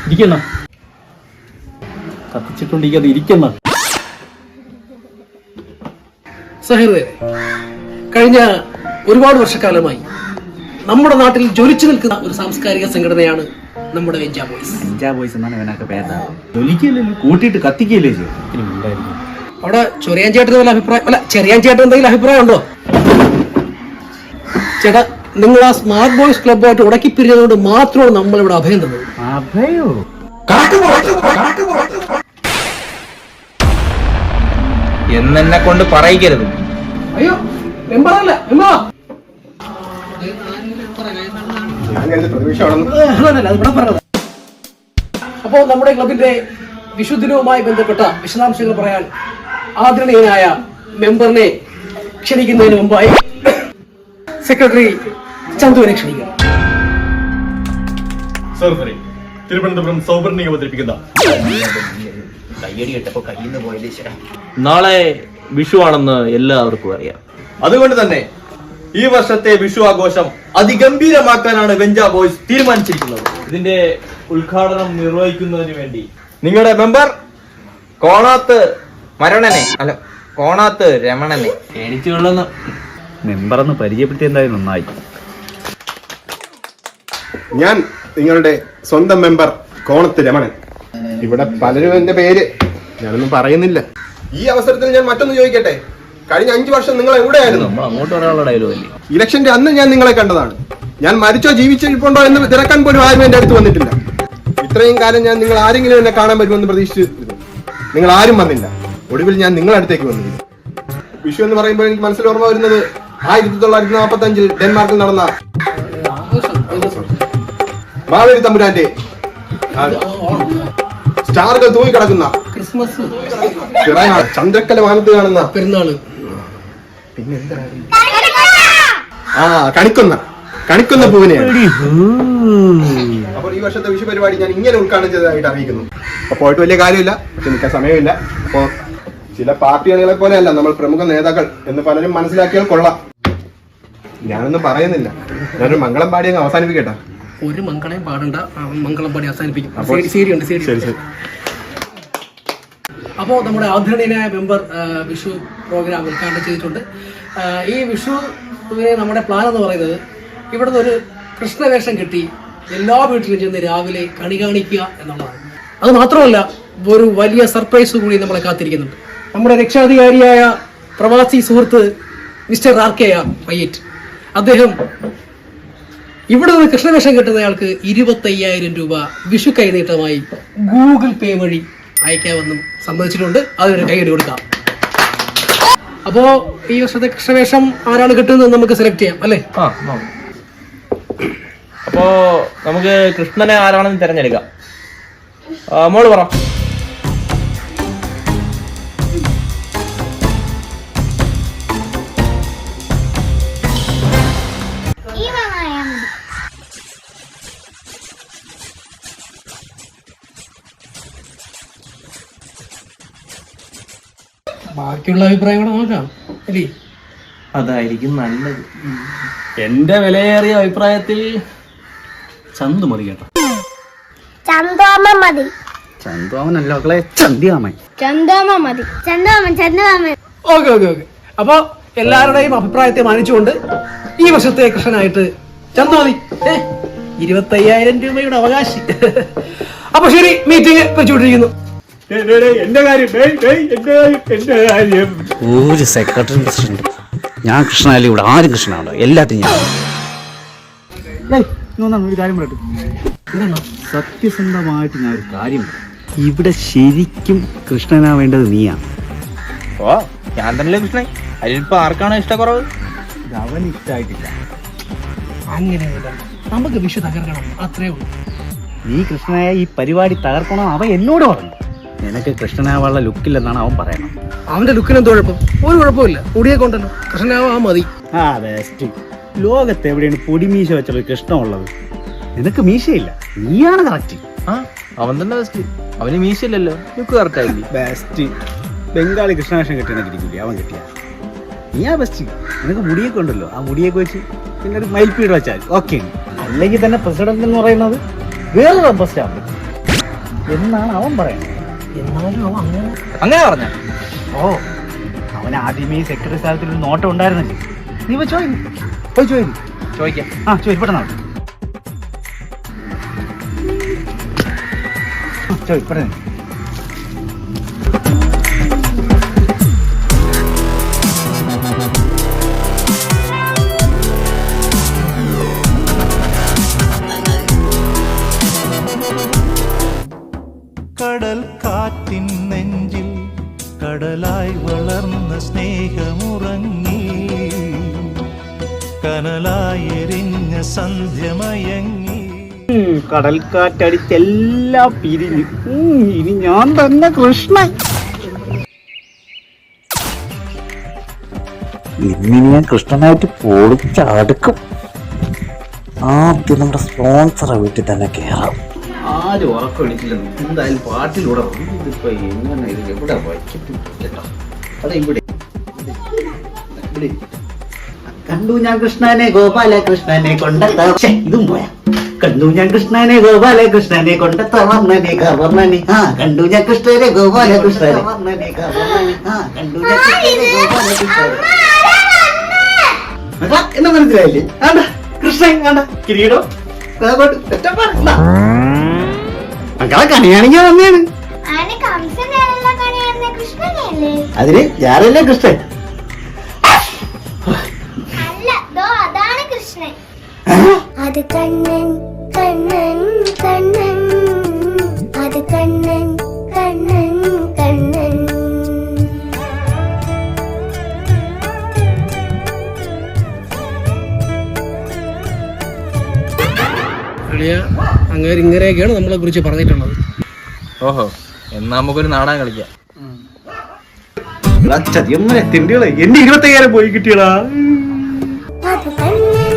ഇരിക്കണ കത്തിച്ചിട്ടുണ്ടെങ്കിൽ ഇരിക്കണ. സഹൃദയ, കഴിഞ്ഞ ഒരുപാട് വർഷക്കാലമായി നമ്മുടെ നാട്ടിൽ ജ്വലിച്ചു നിൽക്കുന്ന ഒരു സാംസ്കാരിക സംഘടനയാണ് നമ്മുടെ വെഞ്ചാ ബോയ്സ്. വെഞ്ചാ ബോയ്സ് എന്നാണ് ഇവനൊക്കെ പേരാ. ജ്വലിക്കല്ലോ, കൂട്ടിയിട്ട് കത്തിക്കല്ലേ ചെയ്യും. അവിടെ ചെറിയാൻ ചേട്ടൻ വല്ല അഭിപ്രായം അല്ല ചെറിയാൻ ചേട്ടൻ എന്തെങ്കിലും അഭിപ്രായം ഉണ്ടോ? ചേട്ടാ, നിങ്ങൾ ആ സ്മാർട്ട് ബോയ്സ് ക്ലബ്ബായിട്ട് ഉടക്കി പിരിഞ്ഞതുകൊണ്ട് മാത്രമാണ് നമ്മൾ ഇവിടെ അഭയം തന്നത്. അഭയോ? എന്നെ കൊണ്ട് പറയിക്കരുത്. അയ്യോ, മെമ്പറല്ല മെമ്പറാ. അപ്പോ നമ്മുടെ ക്ലബിന്റെ വിഷുദിനവുമായി ബന്ധപ്പെട്ട വിശദാംശങ്ങൾ പറയാൻ ആദരണീയനായ മെമ്പറിനെ ക്ഷണിക്കുന്നതിന് മുമ്പായി സെക്രട്ടറി ചന്തുവിനെ ക്ഷണിക്കുന്നു. തിരുവനന്തപുരം സൗവർണിക അവതരിപ്പിക്കുന്ന കയ്യടി കേട്ടപ്പോ കയ്യിന്ന് പോയത്. നാളെ വിഷു ആണെന്ന് എല്ലാവർക്കും അറിയാം. അതുകൊണ്ട് തന്നെ ഈ വർഷത്തെ വിഷു ആഘോഷം അതിഗംഭീരമാക്കാനാണ് വെഞ്ചാ ബോയ്സ് തീരുമാനിച്ചിരിക്കുന്നത്. ഇതിന്റെ ഉദ്ഘാടനം നിർവഹിക്കുന്നതിന് വേണ്ടി നിങ്ങളുടെ മെമ്പർ കോണാത്ത് മരണനെ അല്ല കോണാത്ത് രമണനെ എനിക്ക് കൊള്ളുന്ന മെമ്പറെന്ന് പരിചയപ്പെടുത്തി എന്തായാലും നന്നായി. ഞാൻ നിങ്ങളുടെ സ്വന്തം മെമ്പർ കോണത്ത് രമണൻ. ഇവിടെ പലരും എന്റെ പേര് ഞാനൊന്നും പറയുന്നില്ല. ഈ അവസരത്തിൽ ഞാൻ മറ്റൊന്ന് ചോദിക്കട്ടെ, കഴിഞ്ഞ 5 വർഷം നിങ്ങൾ എവിടെയായിരുന്നു? അങ്ങോട്ട് ഒരാളുടെ ഡയലോഗ്. ഇലക്ഷന്റെ അന്ന് ഞാൻ നിങ്ങളെ കണ്ടതാണ്. ഞാൻ മരിച്ചോ ജീവിച്ചിരിപ്പുണ്ടോ എന്ന് തിരക്കാൻ പോലും ആരും എന്റെ അടുത്ത് വന്നിട്ടില്ല. ഇത്രയും കാലം ഞാൻ നിങ്ങൾ ആരെങ്കിലും എന്നെ കാണാൻ വരുമെന്ന് പ്രതീക്ഷിച്ചിരുന്നു. നിങ്ങൾ ആരും വന്നില്ല. ഒടുവിൽ ഞാൻ നിങ്ങളുടെ അടുത്തേക്ക് വന്നിരുന്നു. വിഷു എന്ന് പറയുമ്പോൾ എനിക്ക് മനസ്സിൽ ഓർമ്മ വരുന്നത് 1945 ഡെൻമാർക്കിൽ നടന്ന മാവേലി തമ്പുരാന്റെ സ്റ്റാറുകൾ തൂങ്ങിക്കിടക്കുന്ന ക്രിസ്മസ്, ചന്ദ്രക്കല മാനത്ത് കാണുന്ന പെരുന്നാള്, കണിക്കുന്ന പൂവിനെയാണ്. അപ്പോൾ ഈ വർഷത്തെ വിഷു പരിപാടി ഞാൻ ഇങ്ങനെ ഉദ്ഘാടനം ചെയ്തതായിട്ട് അറിയിക്കുന്നു. അപ്പൊ പോയിട്ട് വലിയ കാര്യമില്ല, പക്ഷെ നിൽക്കാൻ സമയമില്ല. അപ്പോ ചില പാർട്ടി അണികളെ പോലെയല്ല നമ്മൾ പ്രമുഖ നേതാക്കൾ എന്ന് പലരും മനസ്സിലാക്കിയാൽ കൊള്ളാം. ഞാനൊന്നും പറയുന്നില്ല. ഞാനൊരു മംഗളം പാടി അങ്ങ് അവസാനിപ്പിക്കട്ടെ. ഒരു മംഗളം പാടണ്ട, മംഗളം പാടി അവസാനിപ്പിക്കും. അപ്പോൾ നമ്മുടെ ആദരണീയനായ മെമ്പർ വിഷു പ്രോഗ്രാം ഉദ്ഘാടനം ചെയ്തിട്ടുണ്ട്. ഈ വിഷുവിനെ നമ്മുടെ പ്ലാൻ എന്ന് പറയുന്നത് ഇവിടുന്ന് ഒരു കൃഷ്ണവേഷം കെട്ടി എല്ലാ വീട്ടിലും ചെന്ന് രാവിലെ കണി കാണിക്കുക എന്നുള്ളതാണ്. അത് മാത്രമല്ല, ഒരു വലിയ സർപ്രൈസ് കൂടി നമ്മളെ കാത്തിരിക്കുന്നുണ്ട്. നമ്മുടെ രക്ഷാധികാരിയായ പ്രവാസി സുഹൃത്ത് മിസ്റ്റർ ആർ.കെ. പയ്യറ്റ്, അദ്ദേഹം ഇവിടെ നിന്ന് കൃഷ്ണവേഷം കെട്ടുന്നയാൾക്ക് 25,000 രൂപ വിഷു കൈനീട്ടമായി ഗൂഗിൾ പേ വഴി അയക്കാമെന്നും സമ്മതിച്ചിട്ടുണ്ട്. അതിനൊരു കൈയടി കൊടുക്കാം. അപ്പോ ഈ വർഷത്തെ കൃഷ്ണവേഷം ആരാണ് കിട്ടുന്നത് നമുക്ക് സെലക്ട് ചെയ്യാം അല്ലേ? അപ്പോ നമുക്ക് കൃഷ്ണനെ ആരാണെന്ന് തിരഞ്ഞെടുക്കാം. മോള് പറ. ബാക്കിയുള്ള അഭിപ്രായം കൂടെ നോക്കാം അല്ലേ? അതായിരിക്കും നല്ലത്. എന്റെ വിലയേറിയ അഭിപ്രായത്തിൽ ചന്തു മതി കേട്ടോ. ചന്ദോമൻ മതി. ചന്തുവാമനല്ല മക്കളെ, ചന്തിയാമൻ. ചന്ദോമൻ മതി. ചന്ദോമൻ. ഓക്കെ. അപ്പൊ എല്ലാവരുടെയും അഭിപ്രായത്തെ മാനിച്ചുകൊണ്ട് ഈ വർഷത്തെ കൃഷ്ണനായിട്ട് ചന്തു മതി. 25,000 രൂപയുടെ അവകാശി. അപ്പൊ ശരി, മീറ്റിംഗ് വെച്ചുകൊണ്ടിരിക്കുന്നു. എന്റെ കാര്യം ഒരു സെക്രട്ടറി പ്രസിഡന്റ്. ഞാൻ കൃഷ്ണനായാലും ഇവിടെ ആരും കൃഷ്ണനാണോ? എല്ലാത്തിനും ഞാൻ ഒരു കാര്യം പറയട്ടെ. സത്യസന്ധമായിട്ട് ഞാൻ ഒരു കാര്യം പറയാം. ഇവിടെ ശരിക്കും കൃഷ്ണനാ വേണ്ടത് നീയാണ്. ഓ, ഞാൻ തന്നെ കൃഷ്ണൻ. അതിലിപ്പോ ആർക്കാണ് ഇഷ്ടക്കുറവ്? ഇത് അവന് ഇഷ്ടമായിട്ടില്ല. അങ്ങനെ നമുക്ക് വിഷു തകർക്കണം, അത്രേ ഉള്ളൂ. നീ കൃഷ്ണനായ ഈ പരിപാടി തകർക്കണം അവൻ എന്നോട് പറഞ്ഞു. നിനക്ക് കൃഷ്ണനാവാനുള്ള ലുക്കില്ലെന്നാണ് അവൻ പറയണം. അവന്റെ ലുക്കിന് എന്ത് കുഴപ്പം? ഒരു കുഴപ്പമില്ല, പൊടിയെ കൊണ്ടല്ലോ കൃഷ്ണനാവാ മതി. ബെസ്റ്റ്. ലോകത്ത് എവിടെയാണ് പൊടിമീശ വെച്ചുള്ള കൃഷ്ണൻ ഉള്ളത്? നിനക്ക് മീശയില്ല, നീയാണ് കറക്റ്റ്. അവൻ തന്നെ ബെസ്റ്റ്. അവന് മീശയില്ലല്ലോ, ലുക്ക് കറക്റ്റ് ആയില്ലേ? ബെസ്റ്റ്. ബംഗാളി കൃഷ്ണവേഷം കെട്ടിയണക്ക് ഇരിക്കില്ലേ, അവൻ കെട്ടിയ നീയാ ബെസ്റ്റ്. നിനക്ക് മുടിയൊക്കെ ഉണ്ടല്ലോ, ആ മുടിയൊക്കെ വെച്ച് പിന്നെ ഒരു മയിൽപ്പീട് വെച്ചാൽ ഓക്കെ. അല്ലെങ്കിൽ തന്നെ പ്രസിഡന്റ് എന്ന് പറയുന്നത് വേറൊരു ബെസ്റ്റാണ്. എന്നാണ് അവൻ പറയുന്നത്. എന്നാലും അവൻ അങ്ങനെ അങ്ങനെ പറഞ്ഞ ഓ, അവൻ ആദ്യമേ സെക്രട്ടറി സ്ഥാനത്തിൽ ഒരു നോട്ടം ഉണ്ടായിരുന്നല്ലേ. നീ പോയി ചോദിക്കും. ചോദിക്കാം. ആ ചോദിക്കും, പെട്ടെന്ന് പെട്ടെന്ന്. കടൽ കാറ്റിൻ നെഞ്ചിൽ കടലായി വളർന്ന സ്നേഹമുറങ്ങി കനലായി എരിഞ്ഞ സന്ധ്യമയങ്ങി. കടൽക്കാറ്റടിച്ചെല്ലാം പിരിഞ്ഞു. ഇനി ഞാൻ തന്നെ കൃഷ്ണൻ. ഇനി ഞാൻ കൃഷ്ണനായിട്ട് പൊളിച്ചടുക്കും. ആദ്യം നമ്മുടെ സ്പോൺസറെ വീട്ടിൽ തന്നെ കയറാം. ആരും ഉറക്കം എണീറ്റില്ലെന്ന് എന്തായാലും പാട്ടിലൂടെ ഇതിപ്പോ എങ്ങനെ ഇത് എവിടെ വയ്ക്കത്തില്ല. അതെ ഇവിടെ കണ്ടു ഞാൻ കൃഷ്ണനെ ഗോപാലകൃഷ്ണനെ കൊണ്ടെത്താ. ഇതും പോയാ. കണ്ടു ഞാൻ കൃഷ്ണനെ ഗോപാലകൃഷ്ണനെ കൊണ്ടെത്താ വർണ്ണനെ കവർണ്ണനെ. ആ കണ്ടു ഞാൻ കൃഷ്ണനെ ഗോപാലകൃഷ്ണനെ വർണ്ണനെ കവർണ്ണനെ. ആ കണ്ടു ഞാൻ കൃഷ്ണനെ ഗോപാലകൃഷ്ണനെ. എന്നാ മനസ്സിലായില്ലേ? ആണ്ട കൃഷ്ണൻ ആണ്ട കിരീടം മക്കളെ കണിയാണെങ്കിൽ വന്നെയാണ്. അതിന് ഞാനല്ലേ കൃഷ്ണൻ. അതാണ് കൃഷ്ണൻ. അത് കണ്ണൻ കണ്ണൻ കണ്ണൻ, അത് കണ്ണൻ കണ്ണൻ കണ്ണൻ. അങ്ങനെ ഇങ്ങനെയൊക്കെയാണ് നമ്മളെ കുറിച്ച് പറഞ്ഞിട്ടുള്ളത്. ഓഹോ, എന്നാ നമുക്കൊരു നാടകം കളിക്കാം. തിണ്ടികളെ എന്റെ 25,000 പോയി കിട്ടിയടാ. അത് കണ്ണൻ.